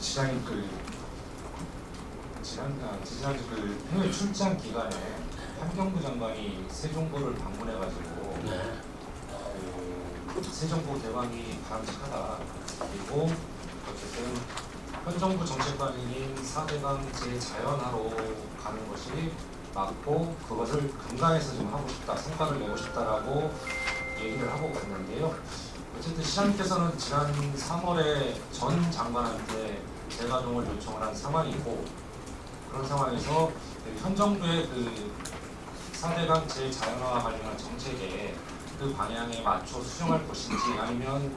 시장님 지난주 해외 출장 기간에 환경부 장관이 세종보를 방문해가지고 세종보 개방이 바람직하다. 그리고 어쨌든 현 정부 정책관인 4대강 재자연화로 가는 것이 맞고 그것을 금강에서 좀 하고 싶다, 성과를 내고 싶다라고 얘기를 하고 갔는데요. 어쨌든 시장님께서는 지난 3월에 전 장관한테 재가동을 요청을 한 상황이고, 그런 상황에서 현 정부의 4대강 재자연화 관련한 정책에 그 방향에 맞춰 수정할 것인지, 아니면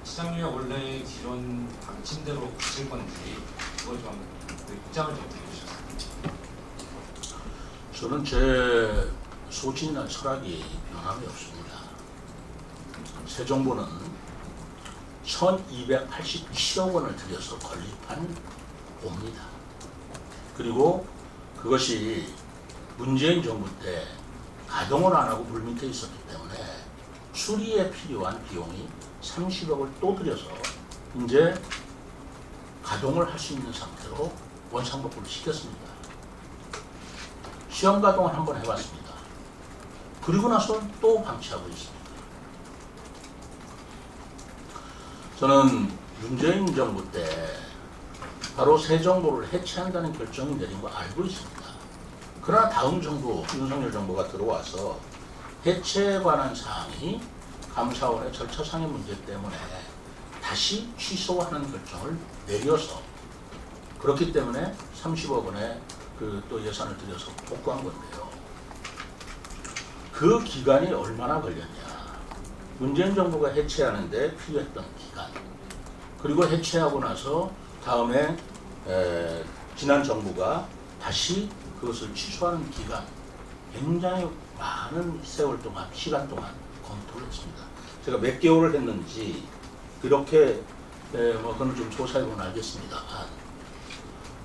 시장님의 원래 기존 방침대로 가실 건지, 그걸 좀 입장을 좀 드려주셨습니다. 저는 제 소신이나 철학이 변함이 없습니다. 새 정부는 1287억 원을 들여서 건립한 봅니다. 그리고 그것이 문재인 정부 때 가동을 안 하고 물밑에 있었기 때문에 수리에 필요한 비용이 30억을 또 들여서 이제 가동을 할 수 있는 상태로 원상복구를 시켰습니다. 시험 가동을 한번 해봤습니다. 그리고 나서 또 방치하고 있습니다. 저는 문재인 정부 때 바로 새 정부를 해체한다는 결정이 내린 거 알고 있습니다. 그러나 다음 정부, 윤석열 정부가 들어와서 해체에 관한 사항이 감사원의 절차상의 문제 때문에 다시 취소하는 결정을 내려서, 그렇기 때문에 30억 원의 또 예산을 들여서 복구한 건데요. 그 기간이 얼마나 걸렸냐. 문재인 정부가 해체하는데 필요했던 기간, 그리고 해체하고 나서 다음에 지난 정부가 다시 그것을 취소하는 기간, 굉장히 많은 세월 동안, 시간 동안 검토를 했습니다. 제가 몇 개월을 했는지 이렇게 그건 좀 조사해보면 알겠습니다만,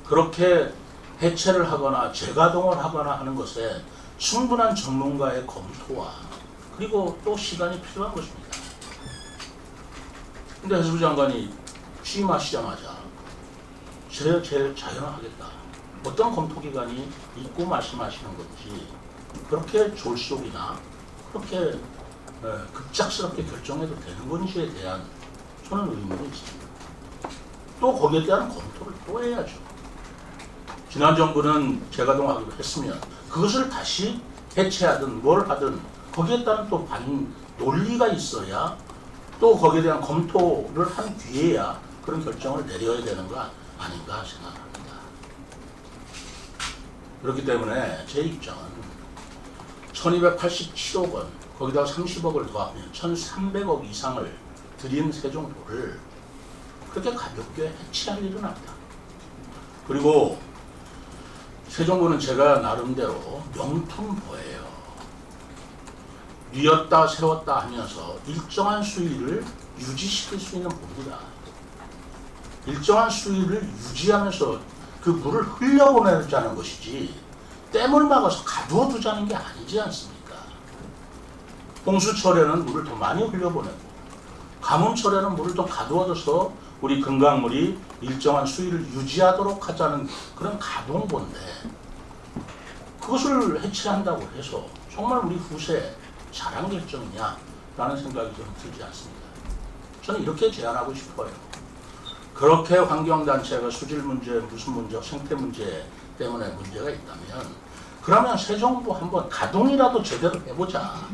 그렇게 해체를 하거나 재가동을 하거나 하는 것에 충분한 전문가의 검토와 그리고 또 시간이 필요한 것입니다. 근데 해수부 장관이 취임하시자마자 재자연화하겠다, 어떤 검토기관이 있고 말씀하시는 건지, 그렇게 졸속이나 그렇게 급작스럽게 결정해도 되는 건지에 대한 저는 의문이 있습니다. 또 거기에 대한 검토를 또 해야죠. 지난 정부는 재가동하기로 했으면 그것을 다시 해체하든 뭘 하든 거기에 따른 또 논리가 있어야, 또 거기에 대한 검토를 한 뒤에야 그런 결정을 내려야 되는 거 아닌가 생각합니다. 그렇기 때문에 제 입장은 1287억 원, 거기다가 30억을 더하면 1300억 이상을 들인 세종도를 그렇게 가볍게 해체할 일은 아니다. 그리고 세종도는 제가 나름대로 명품보예요. 뉘었다 세웠다 하면서 일정한 수위를 유지시킬 수 있는 봅니다. 일정한 수위를 유지하면서 그 물을 흘려보내자는 것이지 댐을 막아서 가두어 두자는 게 아니지 않습니까? 홍수철에는 물을 더 많이 흘려보내고, 가뭄철에는 물을 더 가두어둬서 우리 금강물이 일정한 수위를 유지하도록 하자는 그런 가동본데, 그것을 해체한다고 해서 정말 우리 후세에 잘한 결정이냐 라는 생각이 좀 들지 않습니다. 저는 이렇게 제안하고 싶어요. 그렇게 환경단체가 수질 문제, 무슨 문제, 생태 문제 때문에 문제가 있다면, 그러면 새 정부 한번 가동이라도 제대로 해보자.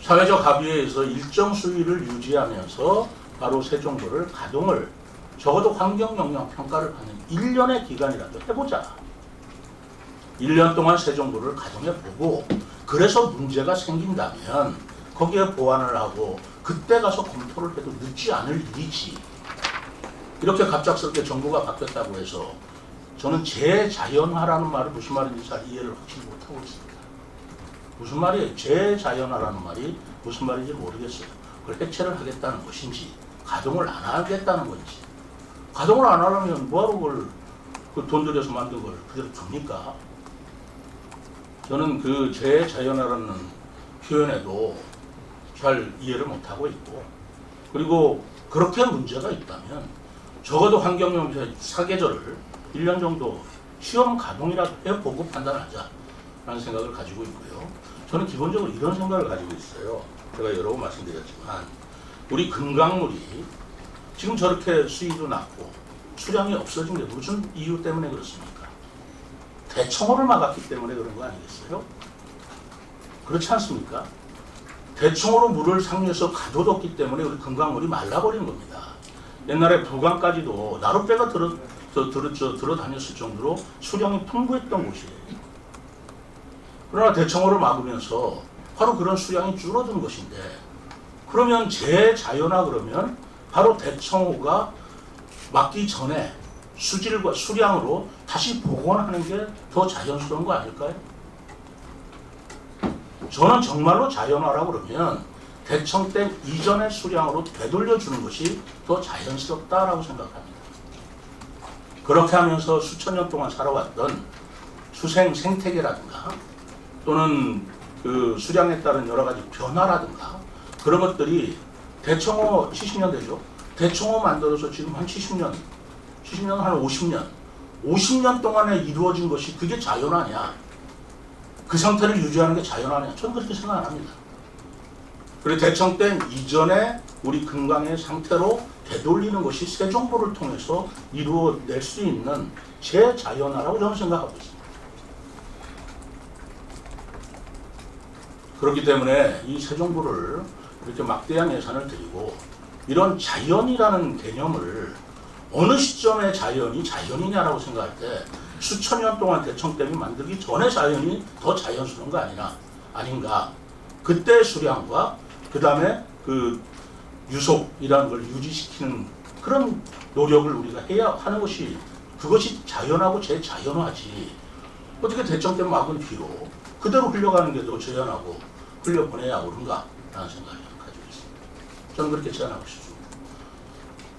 사회적 합의에서 일정 수위를 유지하면서 바로 새 정부를 가동을, 적어도 환경 영향 평가를 하는 1년의 기간이라도 해보자. 1년 동안 새 정부를 가동해보고, 그래서 문제가 생긴다면 거기에 보완을 하고 그때 가서 검토를 해도 늦지 않을 일이지. 이렇게 갑작스럽게 정부가 바뀌었다고 해서 저는 재자연화라는 말이 무슨 말인지 잘 이해를 확실히 못하고 있습니다. 무슨 말이에요? 재자연화라는 말이 무슨 말인지 모르겠어요. 그걸 해체를 하겠다는 것인지, 가동을 안 하겠다는 건지. 가동을 안 하려면 뭐하러 그걸 돈 들여서 만든 걸 그대로 둡니까? 저는 그 재자연화라는 표현에도 잘 이해를 못하고 있고, 그리고 그렇게 문제가 있다면 적어도 환경영향 사계절을 1년 정도 시험 가동이라도 해보고 판단하자라는 생각을 가지고 있고요. 저는 기본적으로 이런 생각을 가지고 있어요. 제가 여러 번 말씀드렸지만 우리 금강물이 지금 저렇게 수위도 낮고 수량이 없어진 게 무슨 이유 때문에 그렇습니까? 대청호를 막았기 때문에 그런 거 아니겠어요? 그렇지 않습니까? 대청호로 물을 상류에서 가둬뒀기 때문에 우리 금강물이 말라버린 겁니다. 옛날에 부강까지도 나룻배가 들어다녔을 정도로 수량이 풍부했던 곳이에요. 그러나 대청호를 막으면서 바로 그런 수량이 줄어든 것인데, 그러면 재자연화 그러면 바로 대청호가 막기 전에 수질과 수량으로 다시 복원하는 게 더 자연스러운 거 아닐까요? 저는 정말로 자연화라고 그러면 대청댐 이전의 수량으로 되돌려주는 것이 더 자연스럽다라고 생각합니다. 그렇게 하면서 수천 년 동안 살아왔던 수생 생태계라든가 또는 그 수량에 따른 여러 가지 변화라든가 그런 것들이 대청호 70년 되죠. 대청호 만들어서 지금 한 70년 한 50년 동안에 이루어진 것이 그게 자연화냐? 그 상태를 유지하는 게 자연화냐? 저는 그렇게 생각 안 합니다. 그리고 대청댐 이전에 우리 금강의 상태로 되돌리는 것이 세종보를 통해서 이루어낼 수 있는 재자연화라고 저는 생각하고 있습니다. 그렇기 때문에 이 세종보를 이렇게 막대한 예산을 들이고 이런 자연이라는 개념을 어느 시점에 자연이 자연이냐라고 생각할 때 수천 년 동안 대청댐이 만들기 전에 자연이 더 자연스러운 거 아닌가. 그때 수량과 그 다음에 그 유속이라는 걸 유지시키는 그런 노력을 우리가 해야 하는 것이 그것이 자연하고 재자연화지. 어떻게 대청댐 막은 뒤로 그대로 흘러가는 게 더 자연하고 흘려보내야 옳은가라는 생각을 가지고 있습니다. 저는 그렇게 제안하고 싶습니다.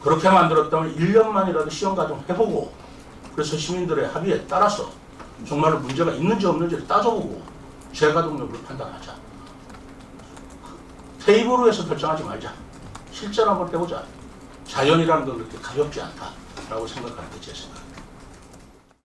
그렇게 만들었다면 1년만이라도 시험 가동 해보고 그래서 시민들의 합의에 따라서 정말로 문제가 있는지 없는지를 따져보고 재가동 여부를 판단하자. 테이블로 해서 결정하지 말자. 실제로 한번 해보자. 자연이라는 건 그렇게 가볍지 않다라고 생각하는 게 제 생각입니다.